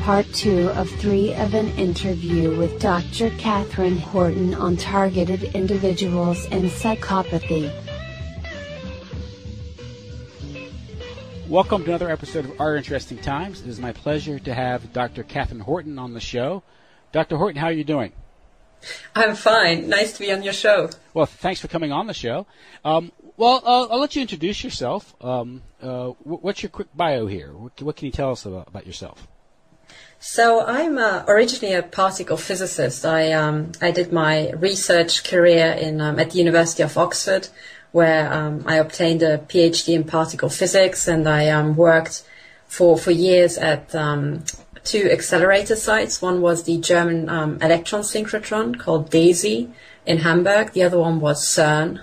part 2 of 3 of an interview with Dr. Katherine Horton on targeted individuals and psychopathy. Welcome to another episode of Our Interesting Times. It is my pleasure to have Dr. Katherine Horton on the show. Dr. Horton, how are you doing? I'm fine. Nice to be on your show. Well, thanks for coming on the show. I'll let you introduce yourself. What's your quick bio here? What can you tell us about yourself? So I'm originally a particle physicist. I did my research career at the University of Oxford, where I obtained a PhD in particle physics, and I worked for years at 2 accelerator sites. One was the German electron synchrotron called DESY in Hamburg. The other one was CERN,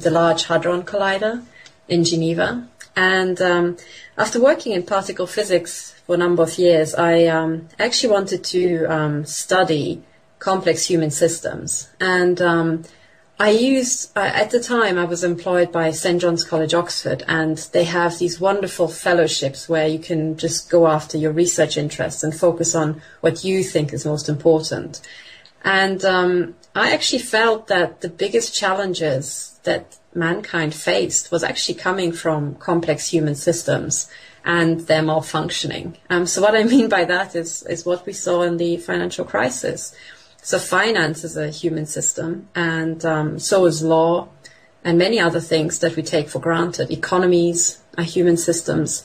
the Large Hadron Collider in Geneva. And after working in particle physics for a number of years, I actually wanted to study complex human systems. And at the time, I was employed by St. John's College, Oxford, and they have these wonderful fellowships where you can just go after your research interests and focus on what you think is most important. And I actually felt that the biggest challenges that mankind faced was actually coming from complex human systems and their malfunctioning. So what I mean by that is what we saw in the financial crisis. So finance is a human system, and so is law and many other things that we take for granted. Economies are human systems,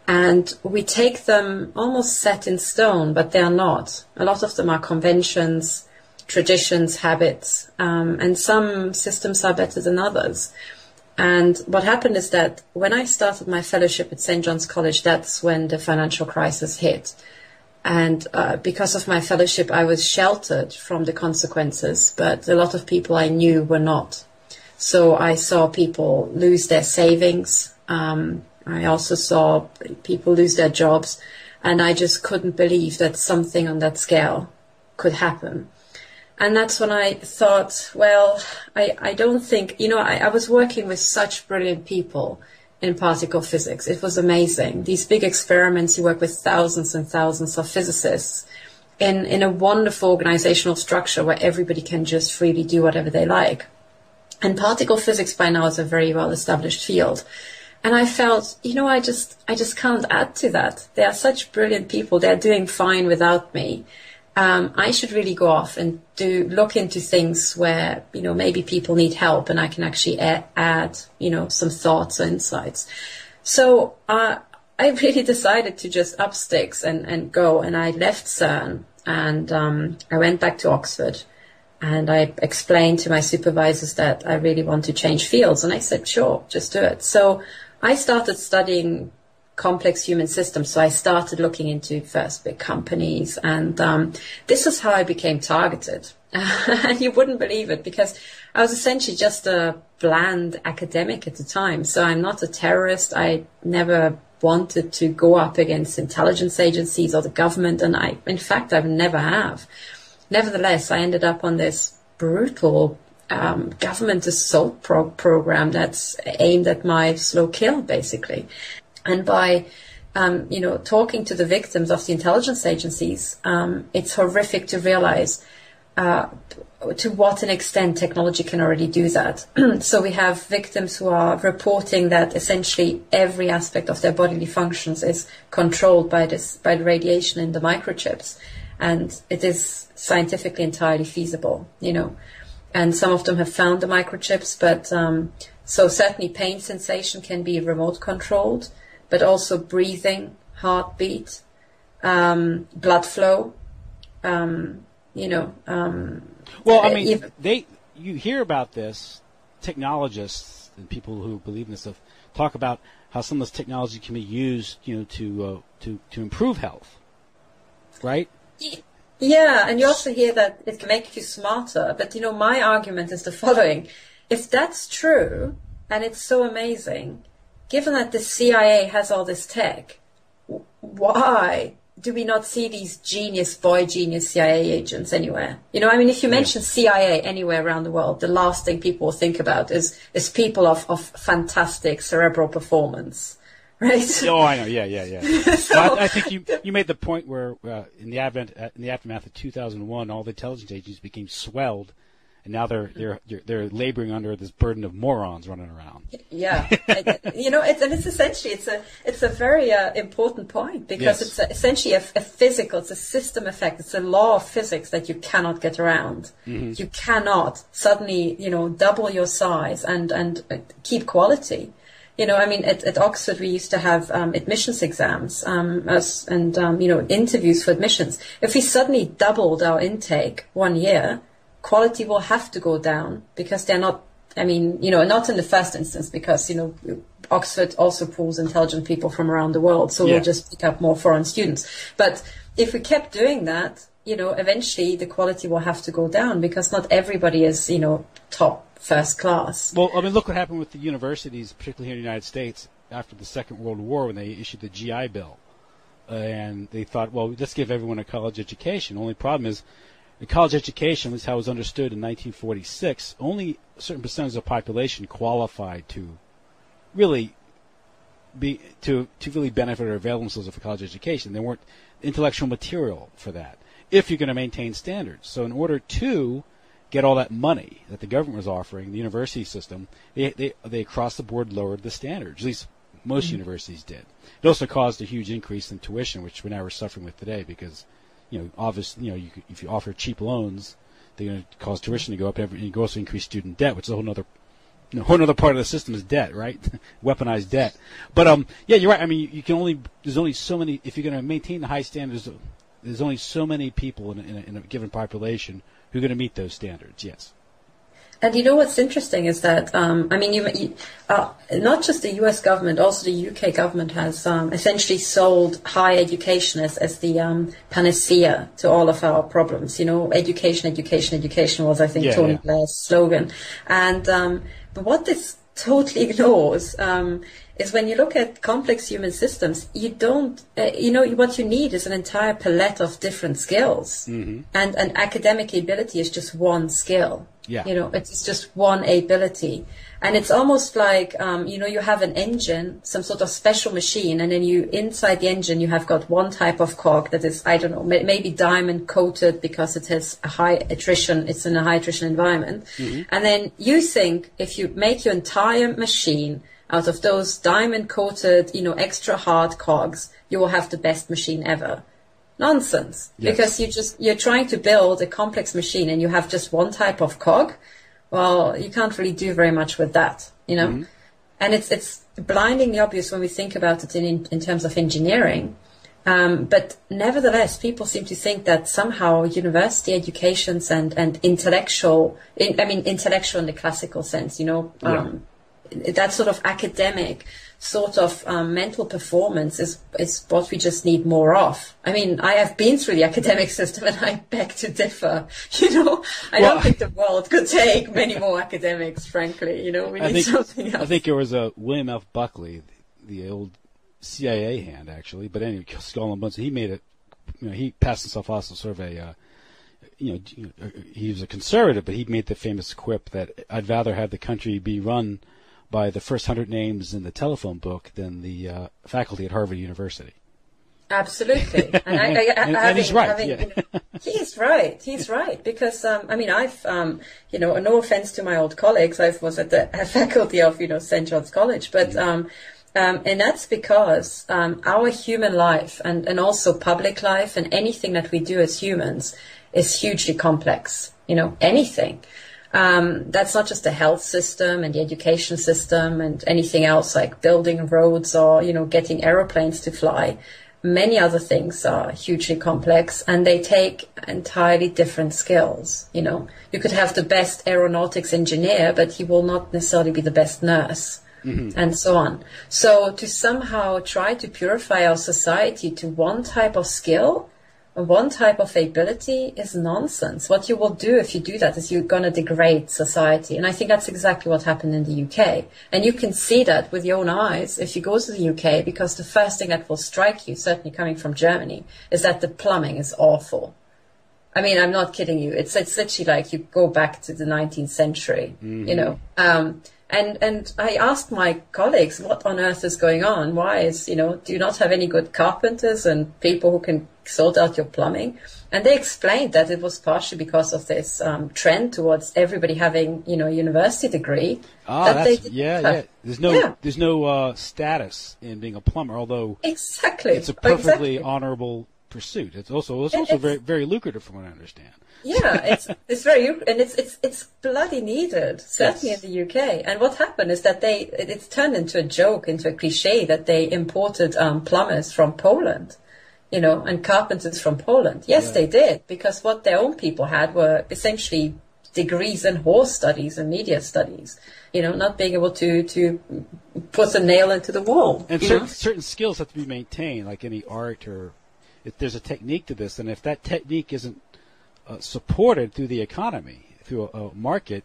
and we take them almost set in stone, but they are not. A lot of them are conventions, traditions, habits, and some systems are better than others. And what happened is that when I started my fellowship at St. John's College, that's when the financial crisis hit. And because of my fellowship, I was sheltered from the consequences, but a lot of people I knew were not. So I saw people lose their savings. I also saw people lose their jobs. And I just couldn't believe that something on that scale could happen. And that's when I thought, well, I don't think, I was working with such brilliant people in particle physics. It was amazing. These big experiments, you work with thousands and thousands of physicists in a wonderful organizational structure where everybody can just freely do whatever they like. And particle physics by now is a very well-established field. And I felt, I just can't add to that. They are such brilliant people. They're doing fine without me. I should really go off and look into things where, maybe people need help and I can actually add, some thoughts or insights. So I really decided to just up sticks and go, and I left CERN and I went back to Oxford, and I explained to my supervisors that I really want to change fields, and I said, sure, just do it. So I started studying complex human systems. So I started looking into first big companies, and this is how I became targeted. And you wouldn't believe it, because I was essentially just a bland academic at the time. So I'm not a terrorist. I never wanted to go up against intelligence agencies or the government, and in fact, I never have. Nevertheless, I ended up on this brutal government assault program that's aimed at my slow kill, basically. And by, talking to the victims of the intelligence agencies, it's horrific to realize to what an extent technology can already do that. So we have victims who are reporting that essentially every aspect of their bodily functions is controlled by the radiation in the microchips. And it is scientifically entirely feasible, And some of them have found the microchips, but so certainly pain sensation can be remote controlled, but also breathing, heartbeat, blood flow, you hear about this, technologists and people who believe in this stuff talk about how some of this technology can be used, to improve health, right? Yeah, and you also hear that it can make you smarter. But, my argument is the following. If that's true, and it's so amazing, given that the CIA has all this tech, why do we not see these genius CIA agents anywhere? If you mention CIA anywhere around the world, the last thing people will think about is people of fantastic cerebral performance. right? Oh, I know. Yeah. So, Well, I think you made the point where in the aftermath of 2001, all the intelligence agencies became swelled, and now they're laboring under this burden of morons running around. Yeah, it's essentially it's a very important point, because Yes. it's essentially a physical, it's a system effect, it's a law of physics that you cannot get around. Mm-hmm. You cannot suddenly double your size and keep quality. At Oxford we used to have admissions exams interviews for admissions. If we suddenly doubled our intake 1 year, quality will have to go down, because they're not, not in the first instance, because, Oxford also pulls intelligent people from around the world, so we'll just pick up more foreign students. But if we kept doing that, eventually the quality will have to go down, because not everybody is, top first class. Well, look what happened with the universities, particularly here in the United States, after the Second World War, when they issued the GI Bill. And they thought, well, let's give everyone a college education. Only problem is, the college education, at least how it was understood in 1946, only a certain percentage of the population qualified to really really benefit or avail themselves of a college education. There weren't intellectual material for that, if you're going to maintain standards. So in order to get all that money that the government was offering, the university system, they across the board lowered the standards. At least most universities did. It also caused a huge increase in tuition, which we're suffering with today, because obviously, if you offer cheap loans, they're going to cause tuition to go up. And you also increase student debt, which is a whole other part of the system is debt, right? Weaponized debt. But you're right. There's only so many. If you're going to maintain the high standards, there's only so many people in a given population who are going to meet those standards. Yes. And what's interesting is that, not just the US government, also the UK government has essentially sold higher education as the panacea to all of our problems. Education was, I think, Tony Blair's slogan. And but what this totally ignores is when you look at complex human systems, you don't, what you need is an entire palette of different skills. Mm-hmm. And academic ability is just one skill. Yeah. It's just one ability. And it's almost like, you have an engine, some sort of special machine, and then inside the engine, you have got one type of cog that is, I don't know, maybe diamond coated because it has a high attrition, it's in a high attrition environment. Mm-hmm. And then you think if you make your entire machine out of those diamond coated, extra hard cogs, you will have the best machine ever. Nonsense. Yes. Because you're trying to build a complex machine and you have just one type of cog. Well, you can't really do very much with that, Mm-hmm. And it's blindingly obvious when we think about it in terms of engineering. But nevertheless, people seem to think that somehow university educations and intellectual in the classical sense, that sort of academic sort of mental performance is what we just need more of. I have been through the academic system and I beg to differ. I don't think the world could take many more academics, frankly. We need something else. I think it was William F. Buckley, the old CIA hand, actually. But anyway, Skull and Bones, he made it, he passed himself off as sort of a, he was a conservative, but he made the famous quip that I'd rather have the country be run by the first 100 names in the telephone book than the faculty at Harvard University. Absolutely. And he's right. He's right. He's right. Because, I've, no offense to my old colleagues, I was at the faculty of, St. John's College, but, and that's because, our human life and also public life and anything that we do as humans is hugely complex, anything. That's not just the health system and the education system and anything else like building roads or, getting aeroplanes to fly. Many other things are hugely complex and they take entirely different skills. You could have the best aeronautics engineer, but he will not necessarily be the best nurse. Mm-hmm. And so on. So to somehow try to purify our society to one type of skill, one type of ability is nonsense. What you will do if you do that is you're going to degrade society. And I think that's exactly what happened in the UK. And you can see that with your own eyes if you go to the UK, because the first thing that will strike you, certainly coming from Germany, is that the plumbing is awful. I'm not kidding you. It's literally like you go back to the 19th century, And I asked my colleagues, what on earth is going on? Why is, do you not have any good carpenters and people who can sort out your plumbing? And they explained that it was partially because of this trend towards everybody having, a university degree. There's no status in being a plumber, although exactly it's a perfectly honorable pursuit. It's also very, very lucrative, from what I understand. Yeah, it's very, and it's bloody needed, certainly in the UK. And what happened is that it's turned into a joke, into a cliche, that they imported plumbers from Poland, and carpenters from Poland. Yes, they did, because what their own people had were essentially degrees in horse studies and media studies, not being able to put a nail into the wall. And certain skills have to be maintained, like any art, or if there's a technique to this, and if that technique isn't supported through the economy, through a market,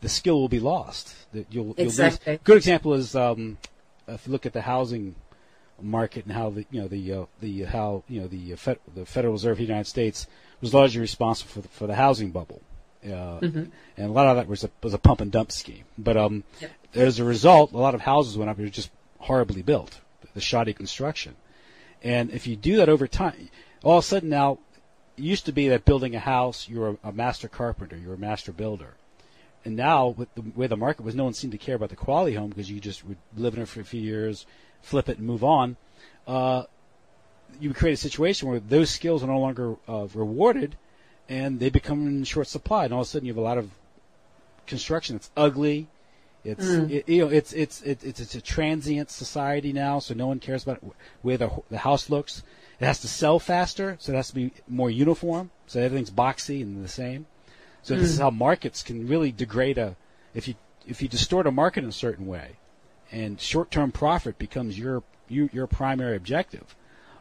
the skill will be lost. You'll exactly. lose. Good example is if you look at the housing market and how the Federal Reserve of the United States was largely responsible for the housing bubble, and a lot of that was a pump and dump scheme. But as a result, a lot of houses went up. It was just horribly built, the shoddy construction. And if you do that over time, all of a sudden now, it used to be that building a house, you were a master carpenter, you were a master builder. And now, with the way the market was, no one seemed to care about the quality home because you just would live in it for a few years, flip it, and move on. You would create a situation where those skills are no longer rewarded, and they become in short supply. And all of a sudden, you have a lot of construction that's ugly. It's a transient society now, so no one cares about where the house looks. It has to sell faster, so it has to be more uniform, so everything's boxy and the same. So this is how markets can really degrade if you distort a market in a certain way, and short-term profit becomes your primary objective.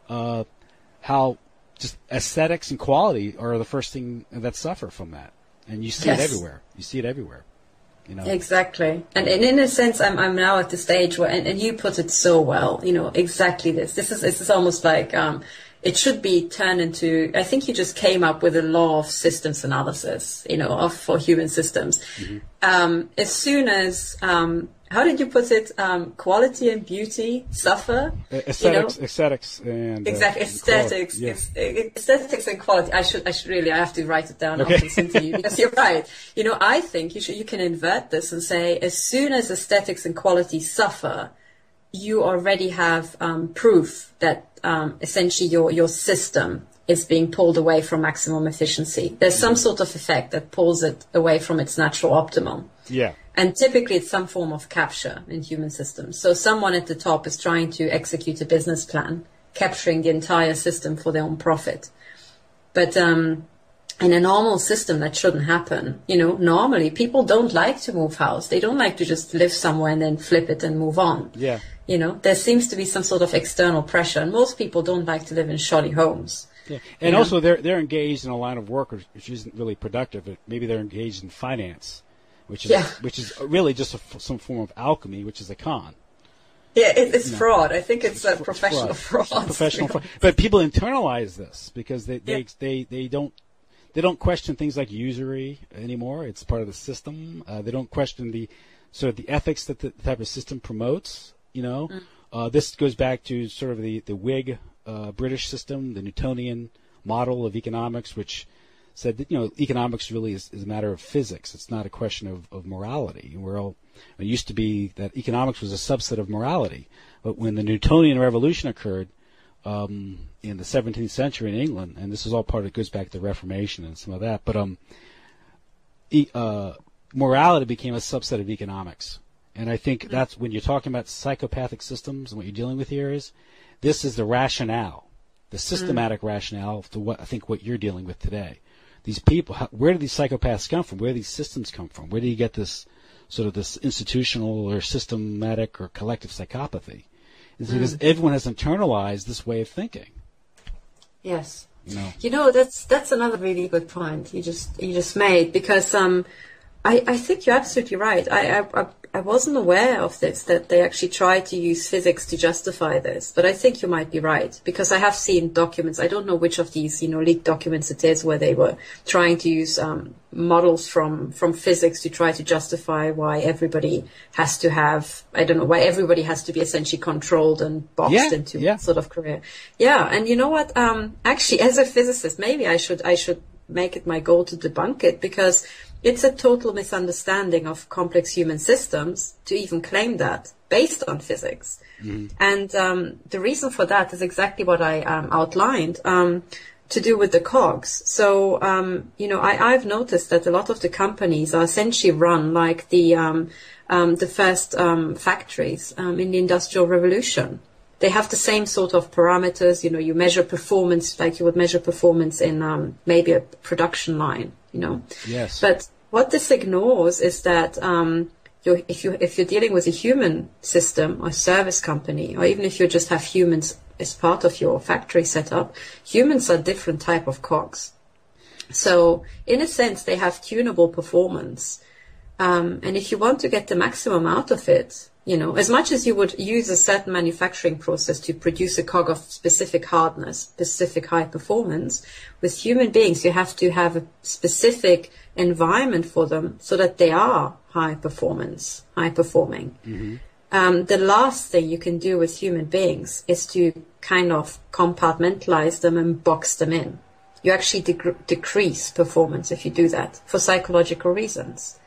How just aesthetics and quality are the first thing that suffer from that, and you see it everywhere. You see it everywhere. Exactly. And in a sense, I'm now at the stage where, and you put it so well, exactly this. This is almost like, it should be turned into, I think you just came up with a law of systems analysis, for human systems. As soon as, how did you put it? Quality and beauty suffer. Aesthetics and exactly aesthetics. Yes. Aesthetics and quality. I should really. I have to write it down after listening to you, because you're right. I think you can invert this and say, as soon as aesthetics and quality suffer, you already have proof that essentially your system is being pulled away from maximum efficiency. There's some sort of effect that pulls it away from its natural optimum. Yeah. And typically it's some form of capture in human systems. So someone at the top is trying to execute a business plan, capturing the entire system for their own profit. But in a normal system, that shouldn't happen. Normally people don't like to move house. They don't like to just live somewhere and then flip it and move on. Yeah. There seems to be some sort of external pressure, and most people don't like to live in shoddy homes. Yeah. And also they're engaged in a line of work which isn't really productive. Maybe they're engaged in finance, which is really just some form of alchemy, which is a con. Yeah, it's fraud. I think it's a professional fraud. Professional fraud. But people internalize this because they don't question things like usury anymore. It's part of the system. They don't question the ethics that the type of system promotes. This goes back to sort of the Whig British system, the Newtonian model of economics, which said that economics really is a matter of physics. It's not a question of morality. It used to be that economics was a subset of morality, but when the Newtonian revolution occurred in the 17th century in England, and this is all goes back to the Reformation and some of that, but morality became a subset of economics. And I think that's when you're talking about psychopathic systems, and what you're dealing with here is this is the rationale, the systematic rationale to what you're dealing with today. These people, where do these psychopaths come from? Where do these systems come from? Where do you get this sort of this institutional or systematic or collective psychopathy? It's because everyone has internalized this way of thinking. Yes. That's another really good point you just made, because I think you're absolutely right. I wasn't aware of this, that they actually try to use physics to justify this. But I think you might be right, because I have seen documents. I don't know which of these, leaked documents it is, where they were trying to use models from physics to try to justify why everybody has to have, I don't know, why everybody has to be essentially controlled and boxed into sort of career. Yeah, and you know what? Actually, as a physicist, maybe I should make it my goal to debunk it, because it's a total misunderstanding of complex human systems to even claim that based on physics. Mm-hmm. And the reason for that is exactly what I outlined, to do with the cogs. So, I've noticed that a lot of the companies are essentially run like the first factories in the Industrial Revolution. They have the same sort of parameters. You measure performance like you would measure performance in maybe a production line. Yes. But what this ignores is that if you're dealing with a human system or service company, or even if you just have humans as part of your factory setup, humans are different type of cogs. So in a sense, they have tunable performance. And if you want to get the maximum out of it, as much as you would use a certain manufacturing process to produce a cog of specific hardness, specific high performance, with human beings, you have to have a specific environment for them so that they are high performing. Mm-hmm. The last thing you can do with human beings is to kind of compartmentalize them and box them in. You actually decrease performance if you do that for psychological reasons.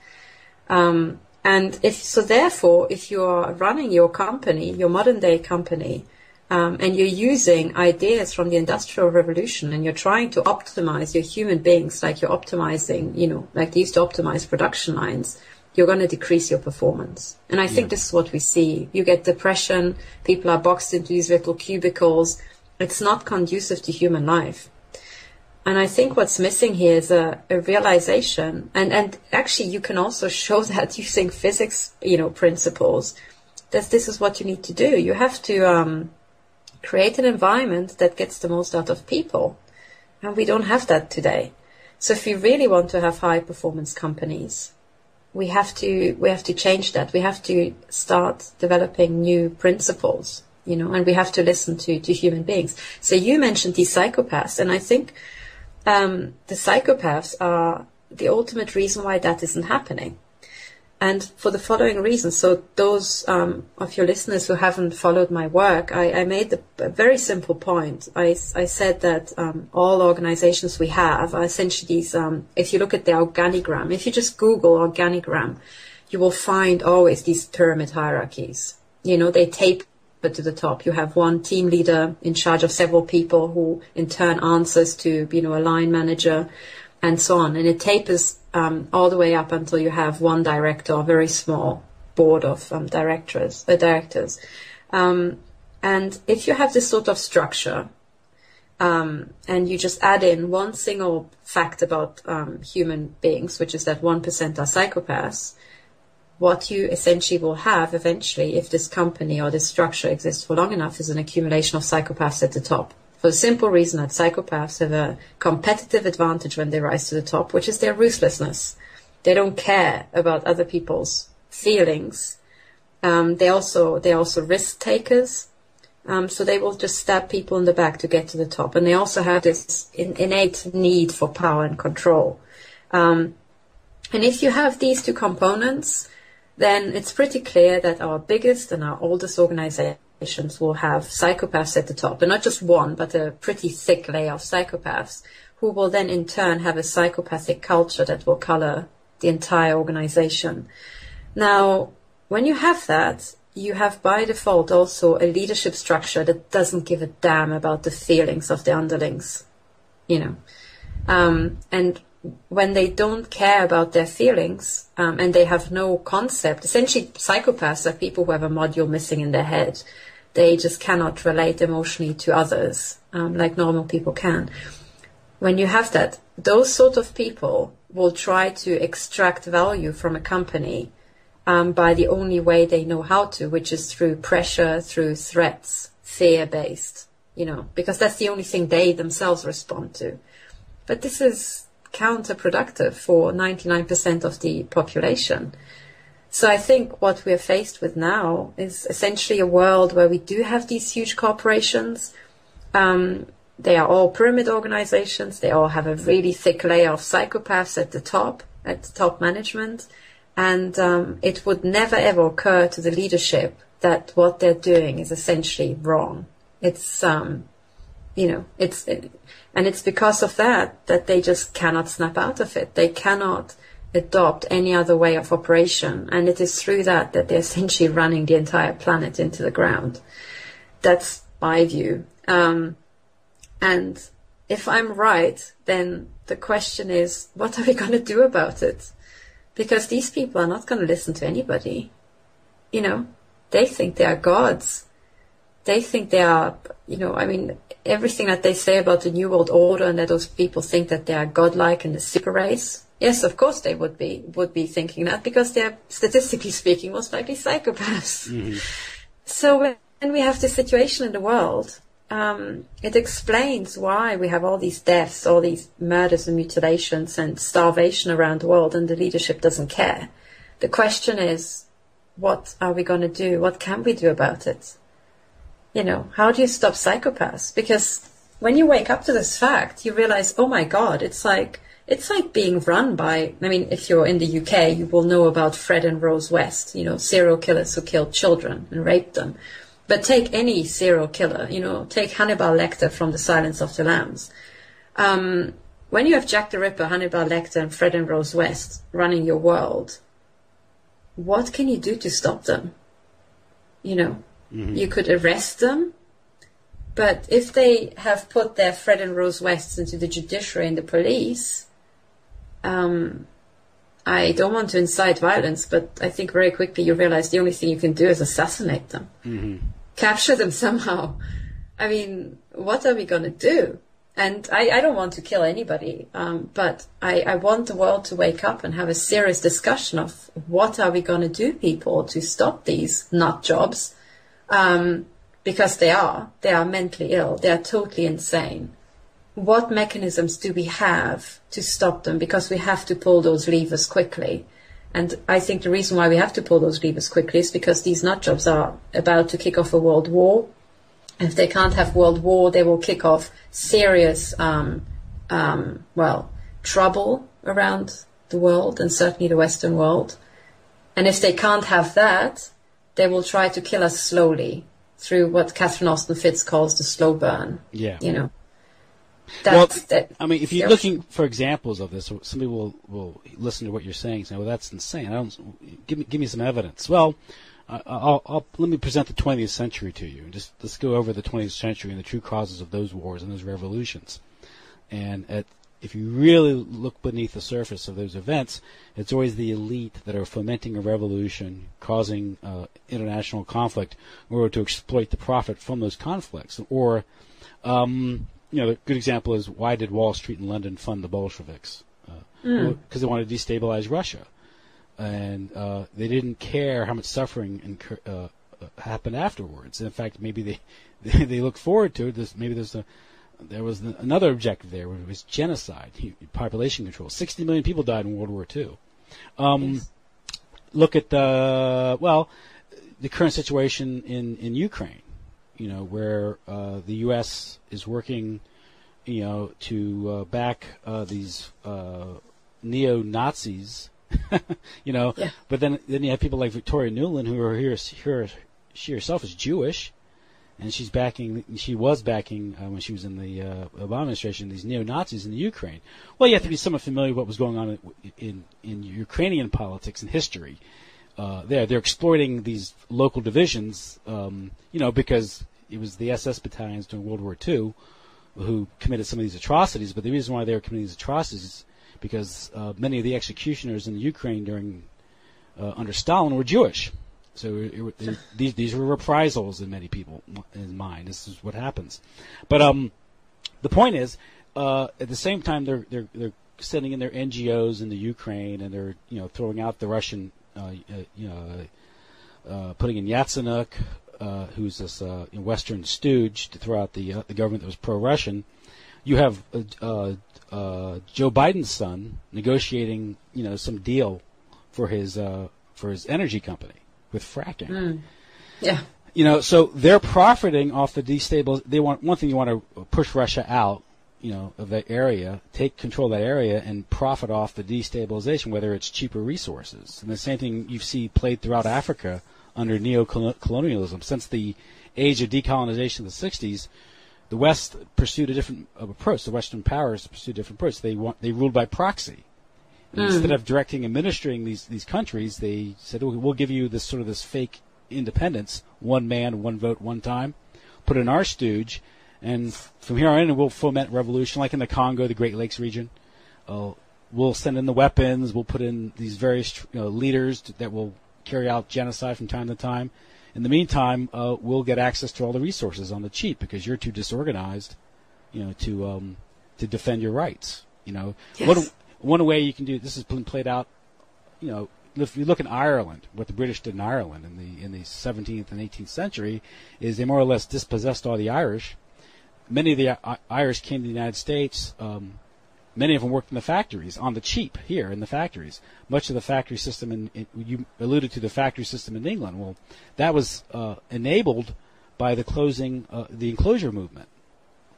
And therefore, if you're running your company, your modern day company, and you're using ideas from the Industrial Revolution, and you're trying to optimize your human beings like you're optimizing, like they used to optimize production lines, you're going to decrease your performance. And I think this is what we see. You get depression, people are boxed into these little cubicles. It's not conducive to human life. And I think what's missing here is a realization, and actually you can also show that using physics, principles, that this is what you need to do. You have to create an environment that gets the most out of people. And we don't have that today. So if we really want to have high performance companies, we have to change that. We have to start developing new principles, and we have to listen to human beings. So you mentioned these psychopaths, and I think the psychopaths are the ultimate reason why that isn't happening. And for the following reasons. So those of your listeners who haven't followed my work, I made a very simple point. I said that all organizations we have are essentially these, if you look at the organigram, if you just Google organigram, you will find always these pyramid hierarchies. They tape to the top. You have one team leader in charge of several people who in turn answers to, a line manager and so on. And it tapers all the way up until you have one director, a very small board of directors. And if you have this sort of structure, and you just add in one single fact about human beings, which is that 1% are psychopaths, what you essentially will have eventually, if this company or this structure exists for long enough, is an accumulation of psychopaths at the top. For the simple reason that psychopaths have a competitive advantage when they rise to the top, which is their ruthlessness. They don't care about other people's feelings. They also risk takers. So they will just stab people in the back to get to the top. And they also have this innate need for power and control. And if you have these two components, then it's pretty clear that our biggest and our oldest organizations will have psychopaths at the top, and not just one, but a pretty thick layer of psychopaths, who will then in turn have a psychopathic culture that will color the entire organization. Now, when you have that, you have by default also a leadership structure that doesn't give a damn about the feelings of the underlings, and when they don't care about their feelings, and they have no concept, essentially psychopaths are people who have a module missing in their head. They just cannot relate emotionally to others, like normal people can. When you have that, those sort of people will try to extract value from a company by the only way they know how to, which is through pressure, through threats, fear-based, because that's the only thing they themselves respond to. But this is counterproductive for 99% of the population. So I think what we're faced with now is essentially a world where we do have these huge corporations. They are all pyramid organizations. They all have a really thick layer of psychopaths at the top management. And it would never ever occur to the leadership that what they're doing is essentially wrong. It's, and it's because of that they just cannot snap out of it. They cannot adopt any other way of operation. And it is through that they're essentially running the entire planet into the ground. That's my view. And if I'm right, then the question is, what are we going to do about it? Because these people are not going to listen to anybody. They think they are gods. They think they are, everything that they say about the New World Order and that those people think that they are godlike and the super race. Yes, of course they would be thinking that because they're, statistically speaking, most likely psychopaths. Mm-hmm. So when we have this situation in the world, it explains why we have all these deaths, all these murders and mutilations and starvation around the world, and the leadership doesn't care. The question is, what are we going to do? What can we do about it? How do you stop psychopaths? Because when you wake up to this fact, you realize, oh my God, it's like being run by, if you're in the UK, you will know about Fred and Rose West, serial killers who killed children and raped them. But take any serial killer, take Hannibal Lecter from The Silence of the Lambs. When you have Jack the Ripper, Hannibal Lecter, and Fred and Rose West running your world, what can you do to stop them? Mm-hmm. You could arrest them, but if they have put their Fred and Rose Wests into the judiciary and the police, I don't want to incite violence, but I think very quickly you realize the only thing you can do is assassinate them. Mm-hmm. Capture them somehow. What are we going to do? And I don't want to kill anybody, but I want the world to wake up and have a serious discussion of what are we going to do, people, to stop these nut jobs, because they are mentally ill. They are totally insane. What mechanisms do we have to stop them? Because we have to pull those levers quickly. And I think the reason why we have to pull those levers quickly is because these nut jobs are about to kick off a world war. If they can't have world war, they will kick off serious, trouble around the world, and certainly the Western world. And if they can't have that, they will try to kill us slowly through what Catherine Austin Fitts calls the slow burn. Yeah. If you're looking for examples of this, somebody will listen to what you're saying and say, well, that's insane. Give me some evidence. Well, let me present the 20th century to you. Let's go over the 20th century and the true causes of those wars and those revolutions. And if you really look beneath the surface of those events, it's always the elite that are fomenting a revolution, causing international conflict in order to exploit the profit from those conflicts. Or, the good example is, why did Wall Street in London fund the Bolsheviks? Because they wanted to destabilize Russia. And they didn't care how much suffering happened afterwards. In fact, maybe they look forward to it. Maybe there was another objective there, which was genocide, population control. 60 million people died in World War II. Look at the current situation in Ukraine, where the U.S. is working, to back these neo-Nazis. Yeah. But then you have people like Victoria Nuland, who are here. She herself is Jewish, and she was backing when she was in the Obama administration, these neo-Nazis in the Ukraine. Well, you have to be somewhat familiar with what was going on in Ukrainian politics and history. They're exploiting these local divisions, because it was the SS battalions during World War II who committed some of these atrocities. But the reason why they were committing these atrocities is because many of the executioners in the Ukraine during under Stalin were Jewish. So these were reprisals in many people's mind. This is what happens. But the point is, at the same time, they're sending in their NGOs in the Ukraine, and they're throwing out the Russian, putting in Yatsenyuk, who's this Western stooge, to throw out the government that was pro-Russian. You have Joe Biden's son negotiating, some deal for his for his energy company with fracking. Yeah. So they're profiting off the destabilization. They want one thing. You want to push Russia out, of that area, take control of that area, and profit off the destabilization, whether it's cheaper resources. And the same thing you see played throughout Africa under neo-colonialism. Since the age of decolonization of the 60s, the West pursued a different approach. The Western powers pursued a different approach. They ruled by proxy. And instead of directing and administering these countries, they said, we'll give you this sort of this fake independence, one man, one vote, one time, put in our stooge, and from here on in we'll foment revolution, like in the Congo, the Great Lakes region. We'll send in the weapons, we'll put in these various leaders that will carry out genocide from time to time. In the meantime, we'll get access to all the resources on the cheap because you're too disorganized, to defend your rights. Yes. One way you can do this has been played out, if you look in Ireland, what the British did in Ireland in the 17th and 18th century is they more or less dispossessed all the Irish. Many of the Irish came to the United States. Many of them worked in the factories on the cheap here in the factories. Much of the factory system, you alluded to the factory system in England. Well, that was enabled by the enclosure movement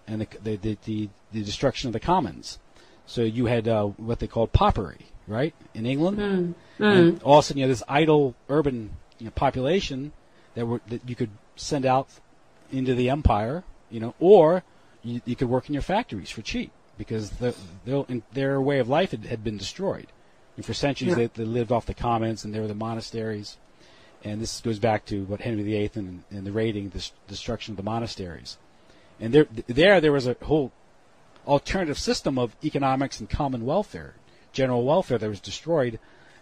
and the destruction of the commons. So you had what they called paupery, right, in England. And all of a sudden you had this idle urban population that you could send out into the empire, or you could work in your factories for cheap because their way of life had been destroyed. And for centuries they lived off the commons, and there were the monasteries. And this goes back to what Henry VIII and the raiding, the destruction of the monasteries. And there was a whole alternative system of economics and common welfare, general welfare, that was destroyed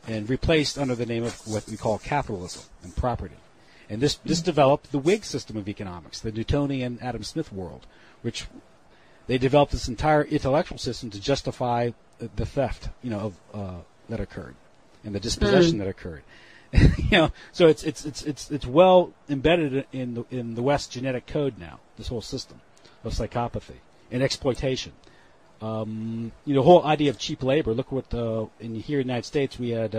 and replaced under the name of what we call capitalism and property. And this developed the Whig system of economics, the Newtonian Adam Smith world, which they developed this entire intellectual system to justify the theft, that occurred and the dispossession that occurred. So it's well embedded in the West genetic code now, this whole system of psychopathy and exploitation. The whole idea of cheap labor. Look what here in the United States we had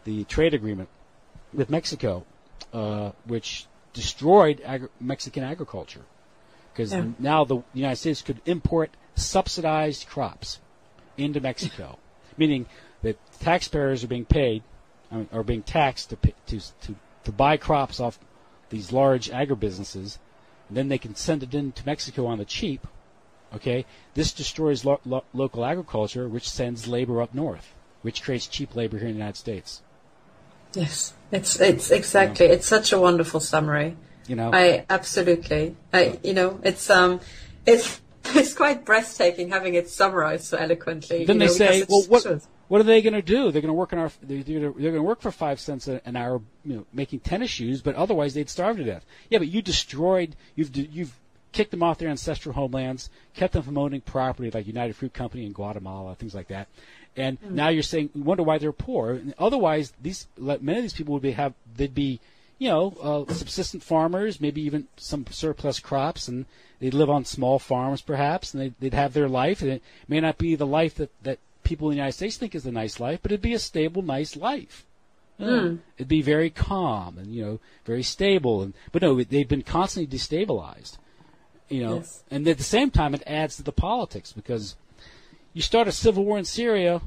the trade agreement with Mexico, which destroyed Mexican agriculture because now the United States could import subsidized crops into Mexico, meaning that taxpayers are being paid, are being taxed to buy crops off these large agribusinesses, and then they can send it into Mexico on the cheap. Okay, this destroys local agriculture, which sends labor up north, which creates cheap labor here in the United States. Yes, it's exactly. It's such a wonderful summary. I absolutely. It's quite breathtaking having it summarized so eloquently. Then they say, well, what are they going to do? They're going to work they're going to work for 5 cents an hour, making tennis shoes, but otherwise they'd starve to death. Yeah, but you've kicked them off their ancestral homelands, kept them from owning property like United Fruit Company in Guatemala, things like that. And now you're saying, you wonder why they're poor. And otherwise, many of these people they'd be, subsistent farmers, maybe even some surplus crops, and they'd live on small farms perhaps, and they'd have their life. And it may not be the life that people in the United States think is a nice life, but it'd be a stable, nice life. It'd be very calm and, very stable. But no, they've been constantly destabilized. Yes. And at the same time, it adds to the politics because you start a civil war in Syria,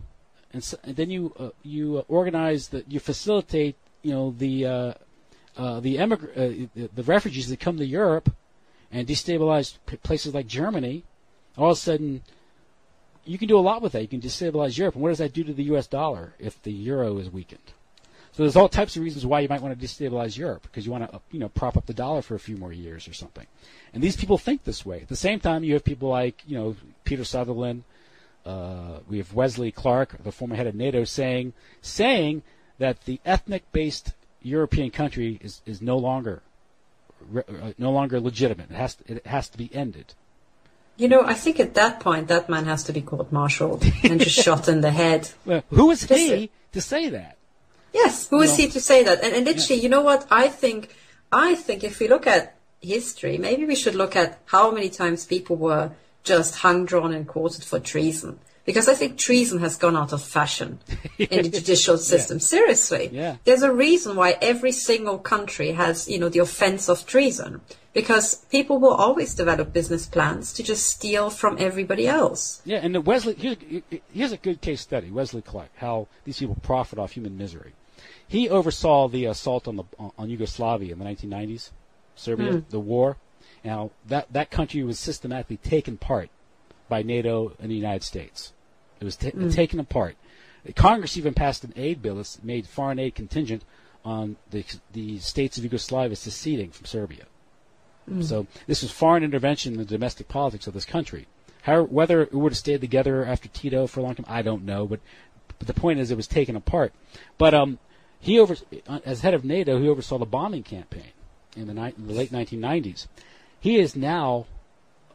and then you organize you facilitate the refugees that come to Europe and destabilize places like Germany. All of a sudden, you can do a lot with that. You can destabilize Europe, and what does that do to the U.S. dollar if the euro is weakened? So there's all types of reasons why you might want to destabilize Europe because you want to, prop up the dollar for a few more years or something. And these people think this way. At the same time, you have people like, Peter Sutherland. We have Wesley Clark, the former head of NATO, saying that the ethnic-based European country is no longer legitimate. It has to be ended. I think at that point, that man has to be court-martialed and just shot in the head. Well, who is he to say that? Yes, who is he to say that? And literally, you know what? I think if we look at history, maybe we should look at how many times people were just hung, drawn, and quartered for treason. Because I think treason has gone out of fashion in the judicial system. Seriously. Yeah. There's a reason why every single country has, the offense of treason. Because people will always develop business plans to just steal from everybody else. Yeah, and here's a good case study, Wesley Clark, how these people profit off human misery. He oversaw the assault on Yugoslavia in the 1990s, Serbia, the war. Now, that country was systematically taken apart by NATO and the United States. It was taken apart. Congress even passed an aid bill that made foreign aid contingent on the states of Yugoslavia seceding from Serbia. So this was foreign intervention in the domestic politics of this country. However, whether it would have stayed together after Tito for a long time, I don't know. But the point is, it was taken apart. But as head of NATO, he oversaw the bombing campaign in the late 1990s. He is now,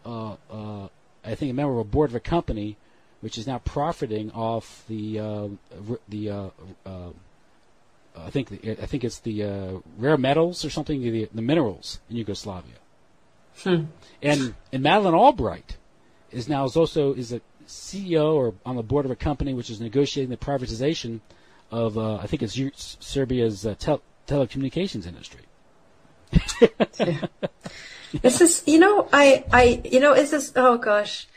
I think, a member of a board of a company which is now profiting off I think it's the rare metals or something, the minerals in Yugoslavia. And Madeleine Albright is a CEO or on the board of a company which is negotiating the privatization of I think it's Serbia's telecommunications industry. This is, oh gosh,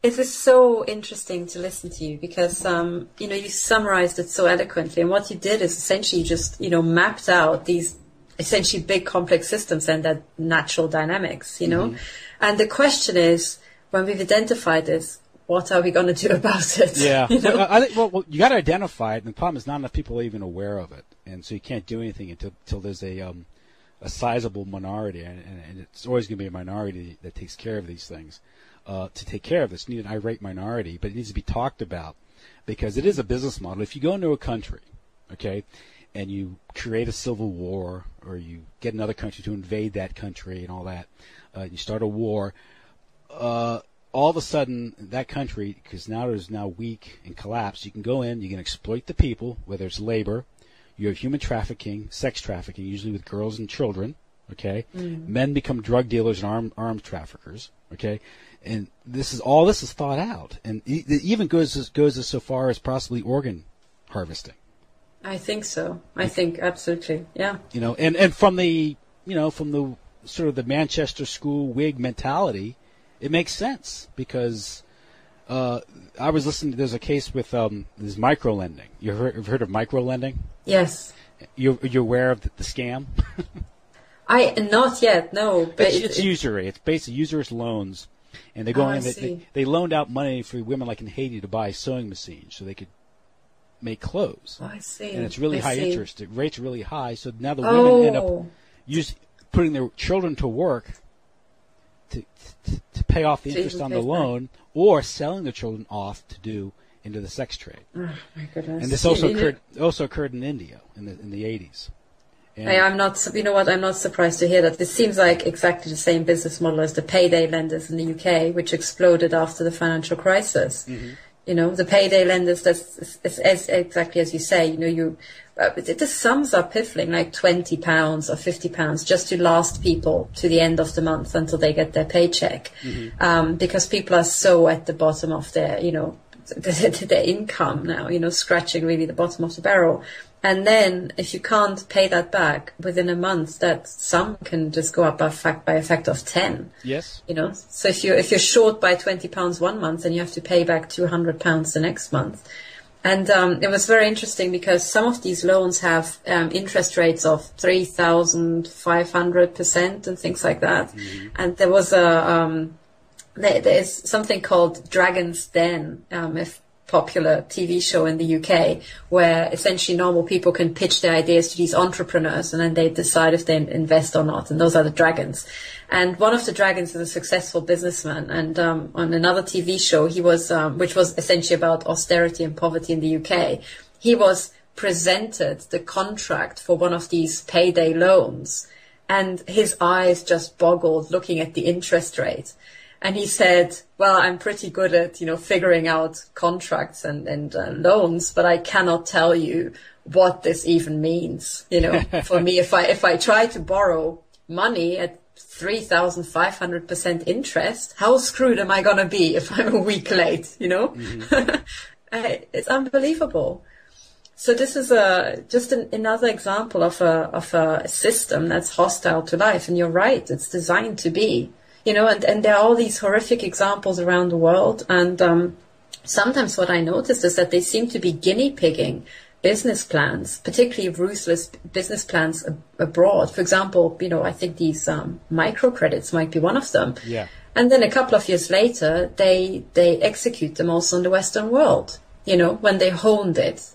it is so interesting to listen to you because, you summarized it so eloquently. And what you did is essentially just, mapped out these essentially big complex systems and their natural dynamics, And the question is, when we've identified this, what are we going to do about it? Yeah. I think, well, you got to identify it. And the problem is not enough people are even aware of it. And so you can't do anything until there's a sizable minority, and it's always going to be a minority that takes care of these things. To take care of this, you need an irate minority, but it needs to be talked about because it is a business model. If you go into a country, okay, and you create a civil war or you get another country to invade that country and all that, you start a war, all of a sudden that country, because now it is now weak and collapsed, you can go in, you can exploit the people, whether it's labor, you have human trafficking, sex trafficking, usually with girls and children, okay? Men become drug dealers and arms traffickers, okay? And this is thought out, and it even goes as so far as possibly organ harvesting. I think so. I think absolutely, yeah. And from the sort of the Manchester School Whig mentality, it makes sense because I was listening to, there's a case with this micro-lending. You've heard of micro-lending? Yes. You're aware of the scam? Not yet, no. But it's usury. It's basically usurious loans. And they go in, they loaned out money for women like in Haiti to buy sewing machines so they could make clothes. Oh, I see. And it's really high interest. The rates are really high. So now the women end up putting their children to work to pay off the interest on the loan or selling their children off into the sex trade. Oh, my goodness. And this also occurred in India in the 80s. I'm not surprised to hear that. This seems like exactly the same business model as the payday lenders in the UK, which exploded after the financial crisis. The payday lenders, that's exactly as you say, the sums are piffling, like £20 or £50 just to last people to the end of the month until they get their paycheck. Because people are so at the bottom of their, their income now, scratching really the bottom of the barrel. And then if you can't pay that back within a month, that sum can just go up by a factor of 10. Yes. So if you're short by £20 one month, then you have to pay back £200 the next month. And it was very interesting because some of these loans have interest rates of 3,500% and things like that. And there was there's something called Dragon's Den, popular TV show in the UK, where essentially normal people can pitch their ideas to these entrepreneurs and then they decide if they invest or not. And those are the dragons. And one of the dragons is a successful businessman. And on another TV show, he was, which was essentially about austerity and poverty in the UK, he was presented the contract for one of these payday loans. And his eyes just boggled looking at the interest rate. And he said, well, I'm pretty good at, figuring out contracts and loans, but I cannot tell you what this even means. For me, if I try to borrow money at 3,500% interest. How screwed am I going to be if I'm a week late, you know? Mm-hmm. It's unbelievable. So this is another example of a system that's hostile to life. And you're right, it's designed to be, you know, and there are all these horrific examples around the world. And sometimes what I noticed is that they seem to be guinea pigging business plans, particularly ruthless business plans abroad. For example, you know, I think these microcredits might be one of them. Yeah. And then a couple of years later, they execute them also in the Western world, you know, when they honed it.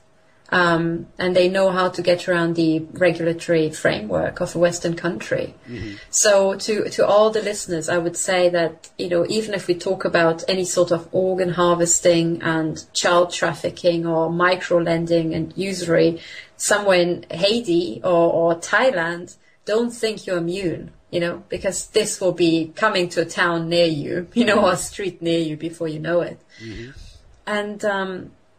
And they know how to get around the regulatory framework of a Western country. Mm-hmm. So to all the listeners, I would say that, you know, even if we talk about any sort of organ harvesting and child trafficking or micro lending and usury somewhere in Haiti or Thailand, don't think you're immune, you know, because this will be coming to a town near you, you know, or a street near you before you know it. Mm-hmm. And,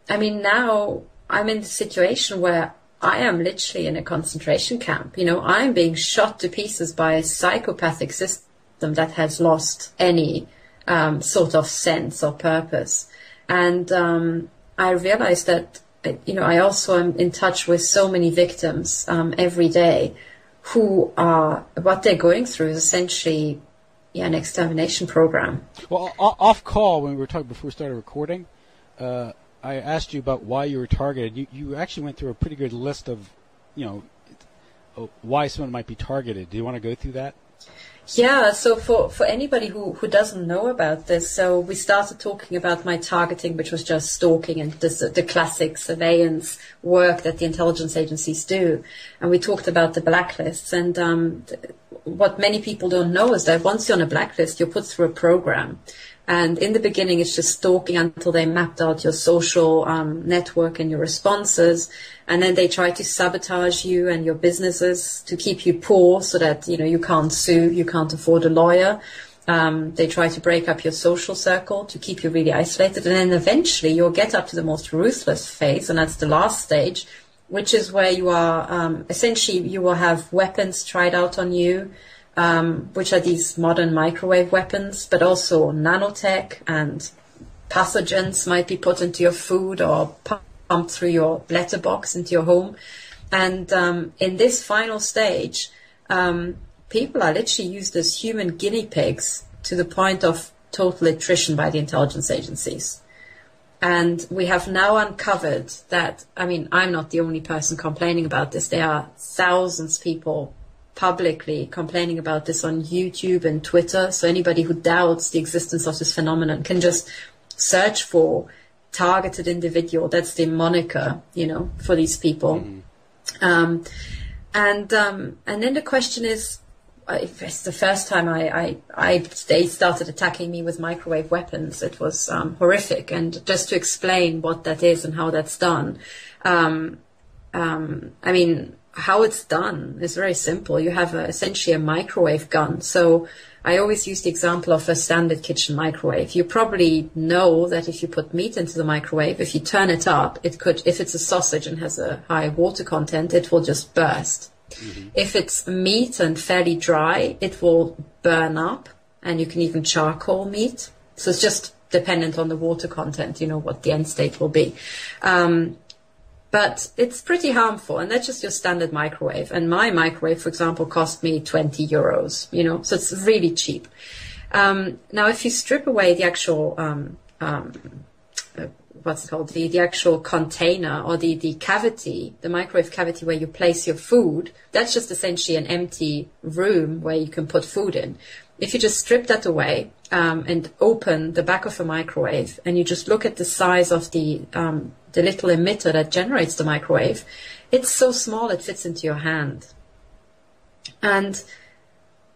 I mean, now I'm in a situation where I am literally in a concentration camp. You know, I'm being shot to pieces by a psychopathic system that has lost any sort of sense or purpose. And I realized that, you know, I also am in touch with so many victims every day who are, what they're going through is essentially an extermination program. Well, off call, when we were talking before we started recording, I asked you about why you were targeted. You actually went through a pretty good list of, you know, why someone might be targeted. Do you want to go through that? Yeah, so for anybody who doesn't know about this, so we started talking about my targeting, which was just stalking and the classic surveillance work that the intelligence agencies do. And we talked about the blacklists. And what many people don't know is that once you're on a blacklist, you're put through a program. And in the beginning, it's just stalking until they mapped out your social network and your responses. And then they try to sabotage you and your businesses to keep you poor so that, you know, you can't sue, you can't afford a lawyer. They try to break up your social circle to keep you really isolated. And then eventually you'll get up to the most ruthless phase, and that's the last stage, which is where you are essentially you will have weapons tried out on you. Which are these modern microwave weapons, but also nanotech and pathogens might be put into your food or pumped through your letterbox into your home. And in this final stage, people are literally used as human guinea pigs to the point of total attrition by the intelligence agencies. And we have now uncovered that, I mean, I'm not the only person complaining about this. There are thousands of people publicly complaining about this on YouTube and Twitter. So anybody who doubts the existence of this phenomenon can just search for targeted individual. That's the moniker, you know, for these people. Mm-hmm. And then the question is, if it's the first time they started attacking me with microwave weapons, it was horrific. And just to explain what that is and how that's done, I mean, how it's done is very simple. You have essentially a microwave gun. So I always use the example of a standard kitchen microwave. You probably know that if you put meat into the microwave, if you turn it up, it could, if it's a sausage and has a high water content, it will just burst. Mm-hmm. If it's meat and fairly dry, it will burn up, and you can even charcoal meat. So it's just dependent on the water content, you know, what the end state will be. But it's pretty harmful, and that's just your standard microwave. And my microwave, for example, cost me 20 euros, you know, so it's really cheap. Now, if you strip away the actual, what's it called, the actual container or the cavity, the microwave cavity where you place your food, that's just essentially an empty room where you can put food in. If you just strip that away and open the back of a microwave, and you just look at the size of the little emitter that generates the microwave, it's so small it fits into your hand. And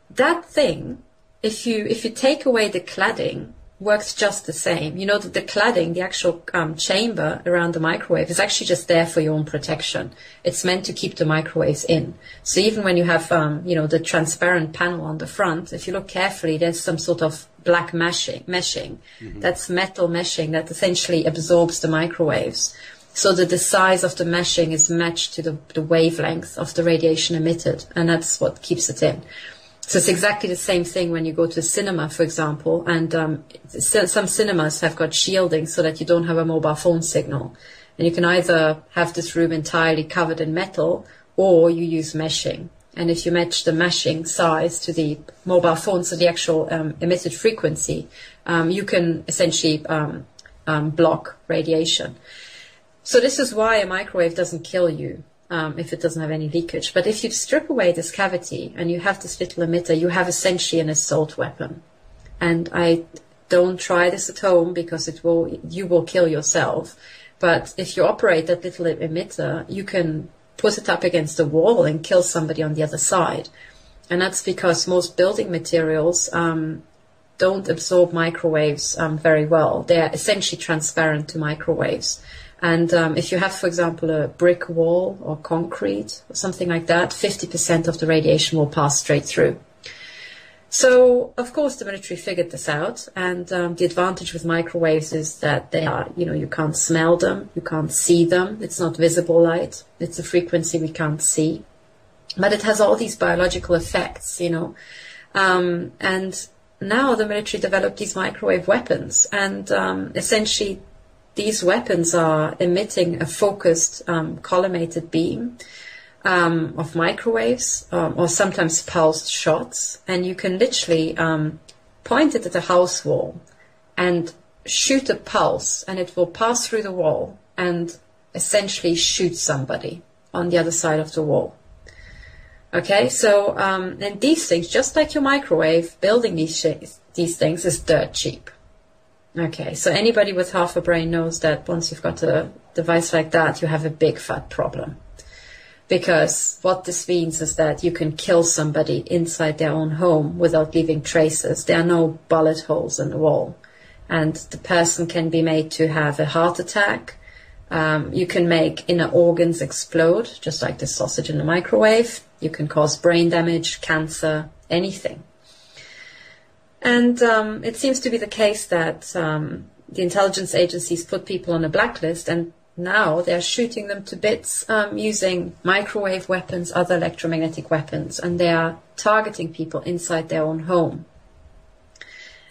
that thing, if you take away the cladding, works just the same. You know that the cladding, the actual chamber around the microwave, is actually just there for your own protection. It's meant to keep the microwaves in. So even when you have, you know, the transparent panel on the front, if you look carefully, there's some sort of black meshing. Mm-hmm. That's metal meshing that essentially absorbs the microwaves, so that the size of the meshing is matched to the wavelength of the radiation emitted, and that's what keeps it in. So it's exactly the same thing when you go to a cinema, for example, and some cinemas have got shielding so that you don't have a mobile phone signal. And you can either have this room entirely covered in metal, or you use meshing. And if you match the meshing size to the mobile phone, so the actual emitted frequency, you can essentially block radiation. So this is why a microwave doesn't kill you. If it doesn't have any leakage. But if you strip away this cavity and you have this little emitter, you have essentially an assault weapon. And I don't try this at home because you will kill yourself. But if you operate that little emitter, you can put it up against a wall and kill somebody on the other side. And that's because most building materials don't absorb microwaves very well. They are essentially transparent to microwaves. And if you have, for example, a brick wall or concrete or something like that, 50% of the radiation will pass straight through. So, of course, the military figured this out. And the advantage with microwaves is that they are, you can't smell them, you can't see them. It's not visible light. It's a frequency we can't see. But it has all these biological effects, And now the military developed these microwave weapons. And essentially, these weapons are emitting a focused collimated beam of microwaves or sometimes pulsed shots. And you can literally point it at a house wall and shoot a pulse, and it will pass through the wall and essentially shoot somebody on the other side of the wall. Okay, so and these things, just like your microwave, building these things is dirt cheap. Okay, so anybody with half a brain knows that once you've got a device like that, you have a big fat problem. Because what this means is that you can kill somebody inside their own home without leaving traces. There are no bullet holes in the wall. And the person can be made to have a heart attack. You can make inner organs explode, just like the sausage in the microwave. You can cause brain damage, cancer, anything. And it seems to be the case that the intelligence agencies put people on a blacklist, and now they're shooting them to bits using microwave weapons, other electromagnetic weapons, and they are targeting people inside their own home.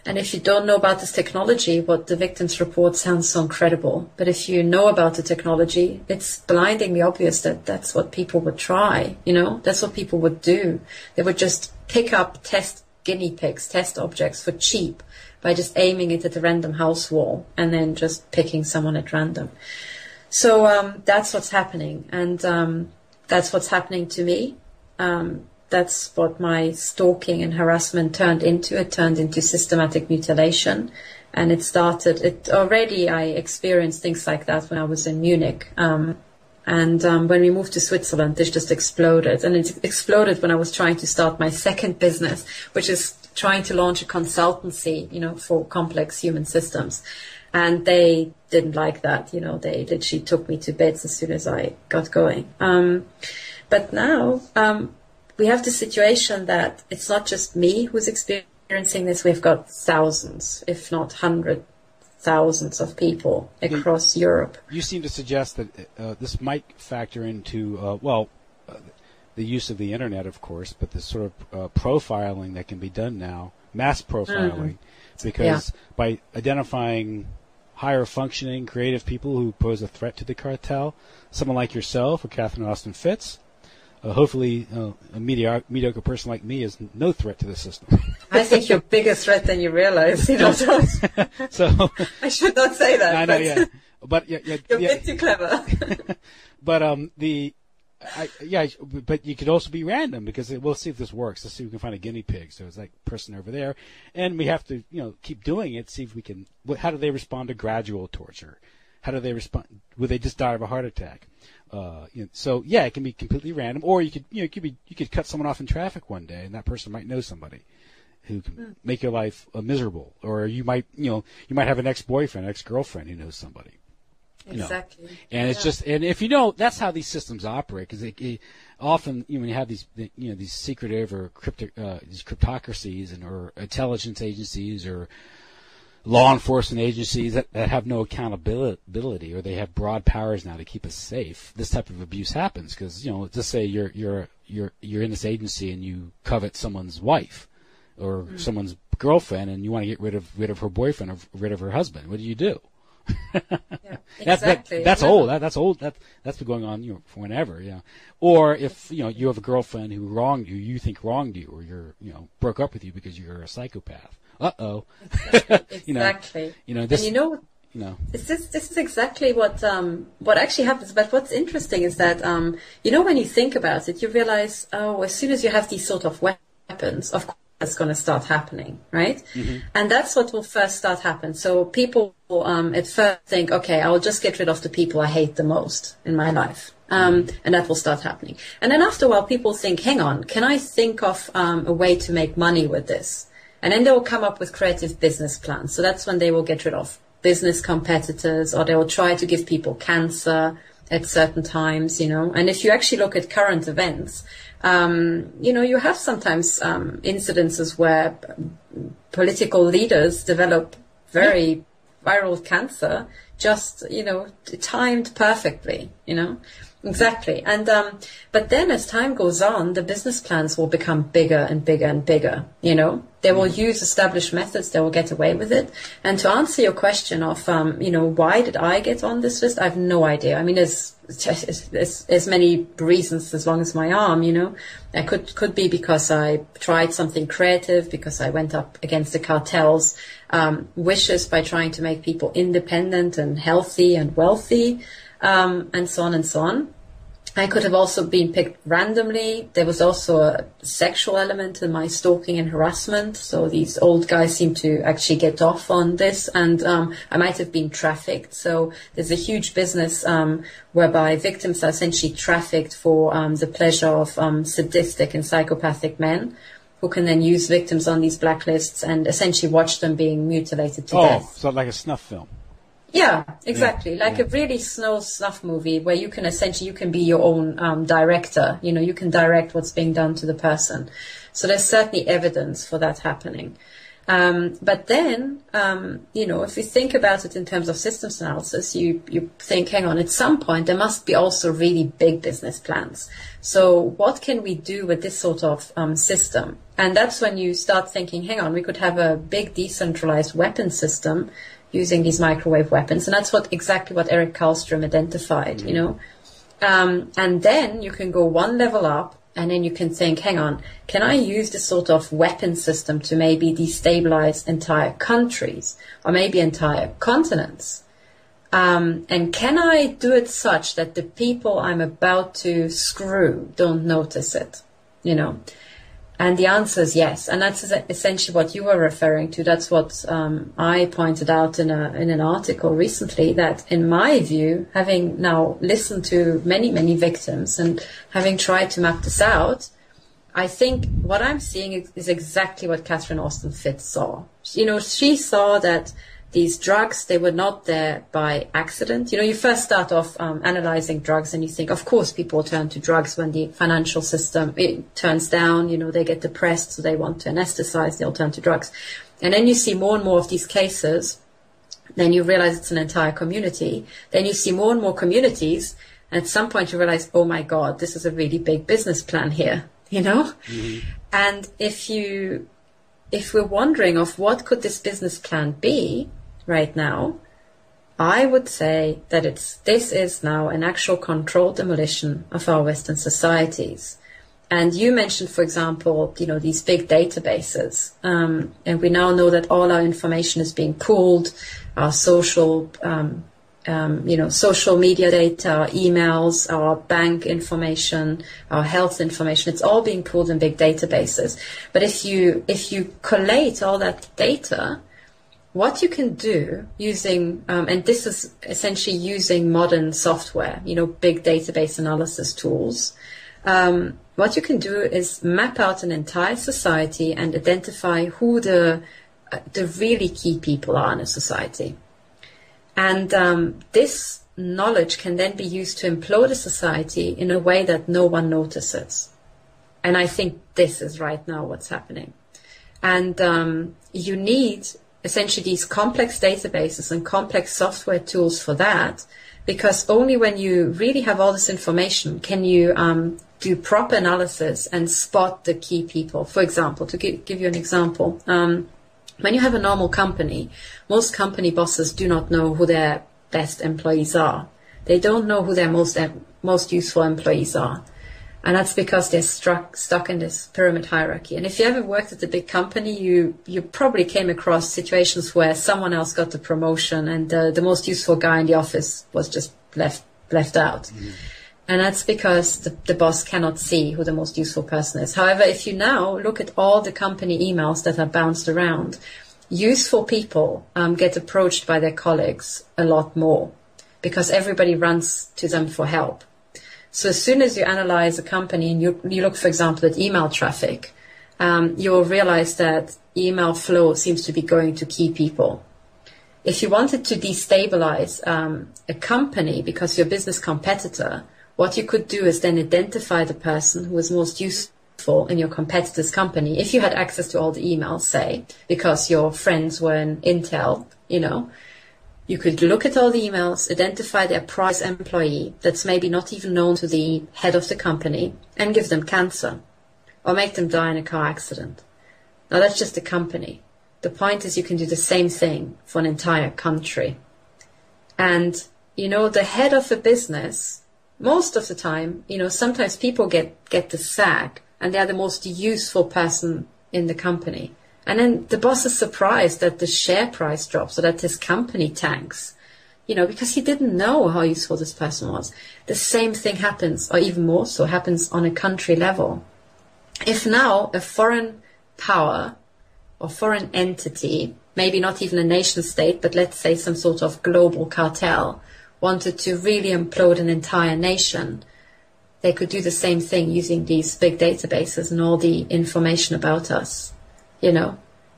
And if you don't know about this technology, what the victims report sounds so incredible. But if you know about the technology, it's blindingly obvious that that's what people would try, That's what people would do. They would just pick up test guinea pigs, test objects for cheap by just aiming it at a random house wall and then just picking someone at random. So that's what's happening, and that's what's happening to me. That's what my stalking and harassment turned into. It turned into systematic mutilation, and I experienced things like that when I was in Munich. And when we moved to Switzerland, this just exploded. And it exploded when I was trying to start my second business, which is trying to launch a consultancy, for complex human systems. And they didn't like that. They literally took me to bits as soon as I got going. But now we have the situation that it's not just me who's experiencing this. We've got thousands, if not hundreds, thousands of people across Europe. You seem to suggest that this might factor into, the use of the internet, of course, but this sort of profiling that can be done now, mass profiling, because by identifying higher functioning, creative people who pose a threat to the cartel, someone like yourself or Katherine Austin Fitz, hopefully a mediocre person like me is no threat to the system. I think you're a bigger threat than you realize. So I should not say that. I know, yeah. But you're a bit too clever. But but you could also be random, because we'll see if this works. Let's see if we can find a guinea pig. So it's like person over there, and we have to keep doing it. See if we can. How do they respond to gradual torture? How do they respond? Would they just die of a heart attack? So it can be completely random, or you could cut someone off in traffic one day, and that person might know somebody who can make your life miserable, or you might have an ex-boyfriend, ex-girlfriend who knows somebody. Exactly. And it's just, and if that's how these systems operate, because often when you have these these secretive or these cryptocracies or intelligence agencies or law enforcement agencies that have no accountability, or they have broad powers now to keep us safe, this type of abuse happens. Because just say you're you're in this agency and you covet someone's wife or someone's girlfriend, and you want to get rid of her boyfriend or rid of her husband. What do? Yeah, exactly. That's old. That's old. That's been going on, for whenever. Yeah. Or if you have a girlfriend who wronged you, you think wronged you, or broke up with you because you're a psychopath. Uh-oh. Exactly. This. And this is exactly what actually happens. But what's interesting is that when you think about it, you realize, as soon as you have these sort of weapons, of course it's going to start happening, right? Mm-hmm. And that's what will first start happen. So people at first think, okay, I'll just get rid of the people I hate the most in my life. And that will start happening. And then after a while, people think, hang on, can I think of a way to make money with this? And then they will come up with creative business plans. So that's when they will get rid of business competitors, or they will try to give people cancer at certain times, And if you actually look at current events, you have sometimes incidences where political leaders develop very viral cancer, just, timed perfectly, Exactly. And, but then as time goes on, the business plans will become bigger and bigger and bigger, They will use established methods, they will get away with it. And to answer your question of, why did I get on this list? I have no idea. I mean, there's many reasons as long as my arm, It could be because I tried something creative, because I went up against the cartel's wishes by trying to make people independent and healthy and wealthy. And so on and so on. I could have also been picked randomly. There was also a sexual element in my stalking and harassment. So these old guys seem to actually get off on this. And I might have been trafficked. So there's a huge business whereby victims are essentially trafficked for the pleasure of sadistic and psychopathic men, who can then use victims on these blacklists and essentially watch them being mutilated to death. Oh, so like a snuff film. Yeah, exactly. Like a really snuff movie where you can be your own director. You can direct what's being done to the person. So there's certainly evidence for that happening. But then, if you think about it in terms of systems analysis, you think, hang on, at some point there must be also really big business plans. So what can we do with this sort of system? And that's when you start thinking, hang on, we could have a big decentralized weapon system using these microwave weapons. And that's exactly what Eric Karlstrom identified, And then you can go one level up, and then you can think, hang on, can I use this sort of weapon system to maybe destabilize entire countries or maybe entire continents? And can I do it such that the people I'm about to screw don't notice it, And the answer is yes. And that's essentially what you were referring to. That's what I pointed out in an article recently, that in my view, having now listened to many, many victims and having tried to map this out, I think what I'm seeing is exactly what Catherine Austin Fitts saw. She saw that these drugs, they were not there by accident. You first start off analyzing drugs and you think, of course, people turn to drugs when the financial system turns down. They get depressed, so they want to anesthetize, they'll turn to drugs. And then you see more and more of these cases. Then you realize it's an entire community. Then you see more and more communities. And at some point you realize, oh my God, this is a really big business plan here, Mm-hmm. And if we're wondering of what could this business plan be, right now, I would say that this is now an actual controlled demolition of our Western societies. And you mentioned, for example, these big databases. And we now know that all our information is being pooled, our social media data, our emails, our bank information, our health information, it's all being pooled in big databases. But if you collate all that data, what you can do using, and this is essentially using modern software, big database analysis tools, what you can do is map out an entire society and identify who the really key people are in a society. And this knowledge can then be used to implode a society in a way that no one notices. And I think this is right now what's happening. And you need essentially these complex databases and complex software tools for that, because only when you really have all this information can you do proper analysis and spot the key people. For example, to give you an example, when you have a normal company, most company bosses do not know who their best employees are. They don't know who their most useful employees are. And that's because they're stuck in this pyramid hierarchy. And if you ever worked at a big company, you probably came across situations where someone else got the promotion and the most useful guy in the office was just left out. Mm-hmm. And that's because the boss cannot see who the most useful person is. However, if you now look at all the company emails that are bounced around, useful people get approached by their colleagues a lot more because everybody runs to them for help. So as soon as you analyze a company and you look, for example, at email traffic, you'll realize that email flow seems to be going to key people. If you wanted to destabilize a company because you're a business competitor, what you could do is then identify the person who is most useful in your competitor's company. If you had access to all the emails, say, because your friends were in Intel, you could look at all the emails, identify their prize employee that's maybe not even known to the head of the company, and give them cancer or make them die in a car accident. Now, that's just a company. The point is you can do the same thing for an entire country. And, the head of a business, most of the time, sometimes people get the sack and they're the most useful person in the company. And then the boss is surprised that the share price drops or that his company tanks, because he didn't know how useful this person was. The same thing happens, or even more so, happens on a country level. If now a foreign power or foreign entity, maybe not even a nation state, but let's say some sort of global cartel, wanted to really implode an entire nation, they could do the same thing using these big databases and all the information about us.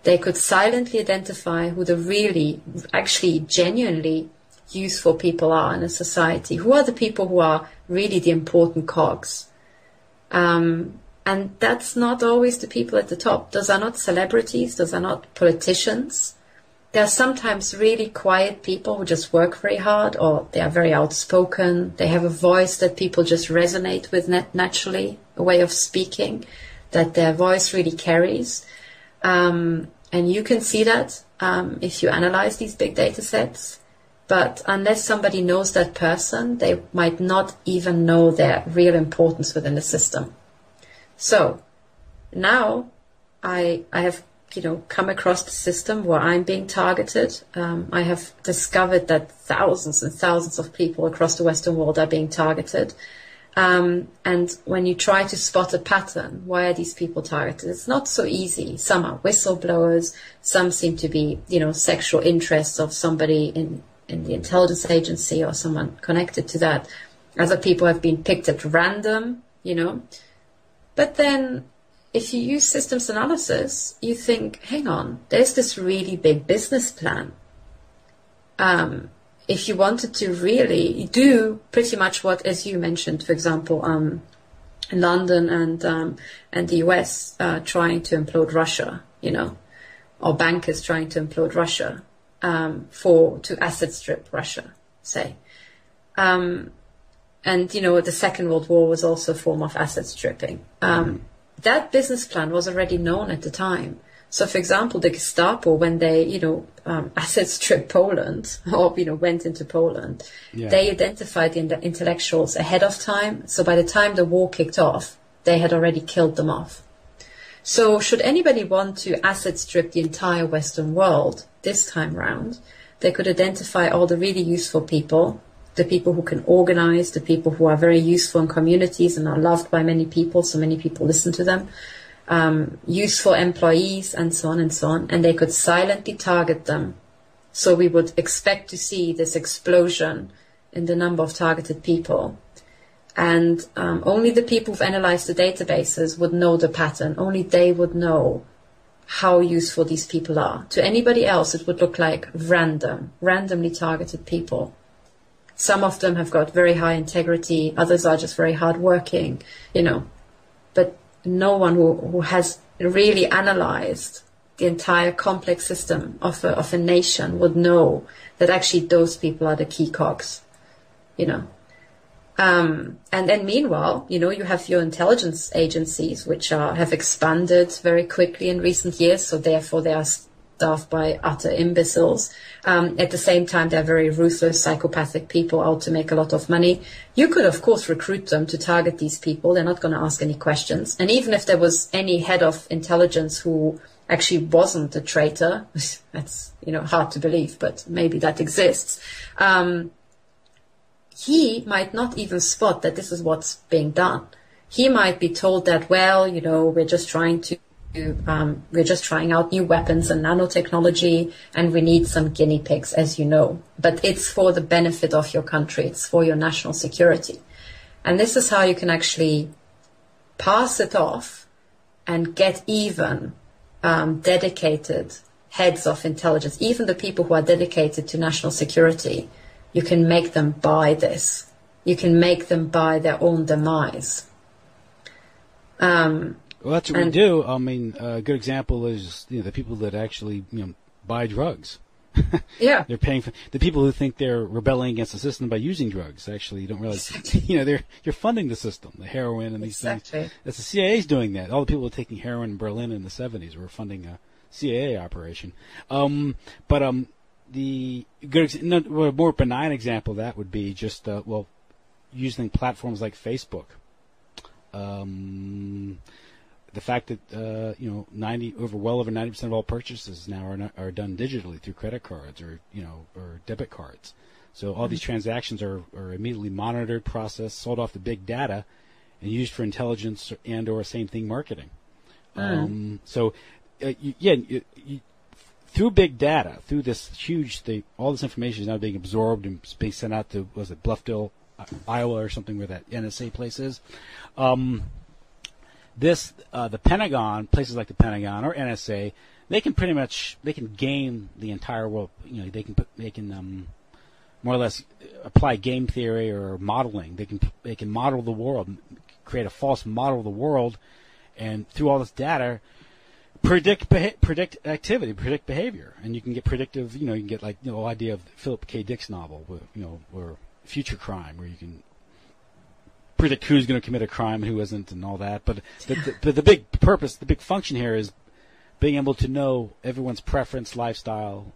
They could silently identify who the really, actually, genuinely useful people are in a society. Who are the people who are really the important cogs? And that's not always the people at the top. Those are not celebrities. Those are not politicians. There are sometimes really quiet people who just work very hard, or they are very outspoken. They have a voice that people just resonate with naturally, a way of speaking that their voice really carries. And you can see that if you analyze these big data sets. But unless somebody knows that person, they might not even know their real importance within the system. So now I have, come across the system where I'm being targeted. I have discovered that thousands and thousands of people across the Western world are being targeted. And when you try to spot a pattern, why are these people targeted? It's not so easy. Some are whistleblowers. Some seem to be, sexual interests of somebody in the intelligence agency or someone connected to that. Other people have been picked at random, But then if you use systems analysis, you think, hang on, there's this really big business plan. If you wanted to really do pretty much what, as you mentioned, for example, London and the US trying to implode Russia, or bankers trying to implode Russia to asset strip Russia, say. And, the Second World War was also a form of asset stripping. That business plan was already known at the time. So, for example, the Gestapo, when they, asset stripped Poland or, went into Poland, they identified the intellectuals ahead of time. So by the time the war kicked off, they had already killed them off. So should anybody want to asset strip the entire Western world this time round, they could identify all the really useful people, the people who can organize, the people who are very useful in communities and are loved by many people, so many people listen to them. Useful employees and so on, and they could silently target them. So we would expect to see this explosion in the number of targeted people. And only the people who've analyzed the databases would know the pattern. Only they would know how useful these people are. To anybody else, it would look like randomly targeted people. Some of them have got very high integrity. Others are just very hardworking, But no one who has really analyzed the entire complex system of a nation would know that actually those people are the key cogs, you know. And then meanwhile, you know, you have your intelligence agencies, which have expanded very quickly in recent years. So therefore they are staffed by utter imbeciles. At the same time, they're very ruthless, psychopathic people out to make a lot of money. You could, of course, recruit them to target these people. They're not going to ask any questions. And even if there was any head of intelligence who actually wasn't a traitor, that's, you know, hard to believe, but maybe that exists. He might not even spot that this is what's being done. He might be told that, well, you know, we're just trying out new weapons and nanotechnology, and we need some guinea pigs, as you know. But it's for the benefit of your country. It's for your national security. And this is how you can actually pass it off and get even dedicated heads of intelligence, even the people who are dedicated to national security. You can make them buy this. You can make them buy their own demise. Well, that's what we do. I mean, a good example is, you know, the people that actually, you know, buy drugs. Yeah. They're paying for the people who think they're rebelling against the system by using drugs. Actually, you don't realize, Exactly. you know, you're funding the system, the heroin and these things. That's the CIA's doing that. All the people who were taking heroin in Berlin in the 70s were funding a CIA operation. The good, a more benign example of that would be just, using platforms like Facebook. The fact that, well over 90% of all purchases now are done digitally through credit cards or debit cards. So all these transactions are immediately monitored, processed, sold off to big data, and used for intelligence and/or same thing marketing. Through big data, through this huge thing, all this information is now being absorbed and being sent out to, Bluffdale, Iowa or something where that NSA place is. The Pentagon, places like the Pentagon or NSA, they can game the entire world. You know, they can more or less apply game theory or modeling. They can model the world, create a false model of the world, and through all this data, predict activity, predict behavior, and you can get predictive. You know, you can get the idea of Philip K. Dick's novel, or Future Crime, where you can predict who's going to commit a crime and who isn't, and all that. But the big purpose, the big function here is being able to know everyone's preference, lifestyle,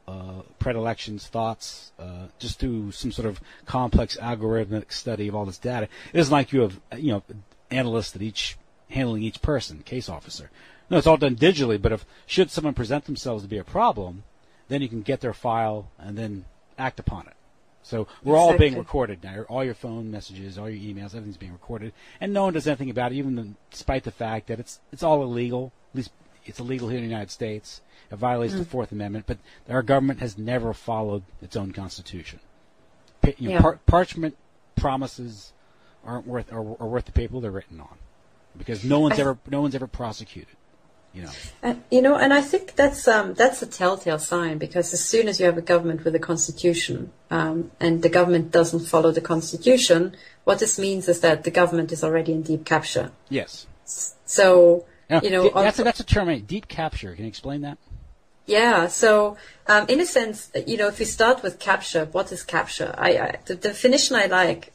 predilections, thoughts, just through some sort of complex algorithmic study of all this data. It isn't like you have analysts at handling each person, case officer. No, it's all done digitally, but should someone present themselves to be a problem, then you can get their file and then act upon it. So we're all being recorded now. All your phone messages, all your emails, everything's being recorded, and no one does anything about it, even despite the fact that it's all illegal. At least it's illegal here in the United States. It violates the Fourth Amendment, but our government has never followed its own constitution. Parchment promises are worth the paper they're written on, because no one's ever prosecuted. And I think that's a telltale sign, because as soon as you have a government with a constitution, and the government doesn't follow the constitution, what this means is that the government is already in deep capture. Yes. So, that's a term, deep capture. Can you explain that? Yeah. So, in a sense, if we start with capture, what is capture? The definition I like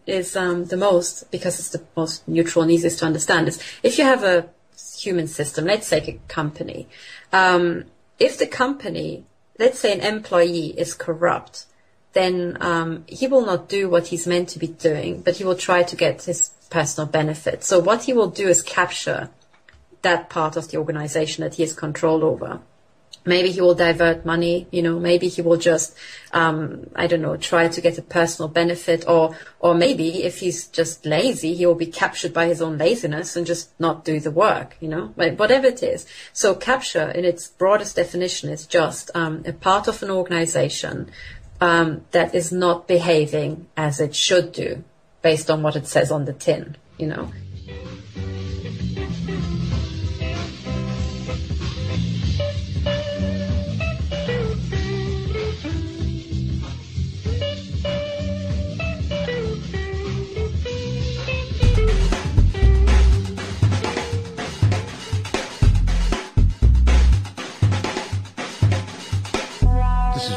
is the most, because it's the most neutral and easiest to understand, is if you have a human system, let's say a company. If the company, let's say an employee is corrupt, then he will not do what he's meant to be doing, but he will try to get his personal benefit. So what he will do is capture that part of the organization that he has control over. Maybe he will divert money, maybe he will just, try to get a personal benefit, or maybe if he's just lazy, he will be captured by his own laziness and just not do the work, whatever it is. So capture in its broadest definition is just a part of an organization that is not behaving as it should do based on what it says on the tin,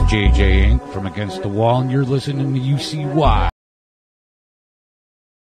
JJ Inc. from Against the Wall, and you're listening to UCY.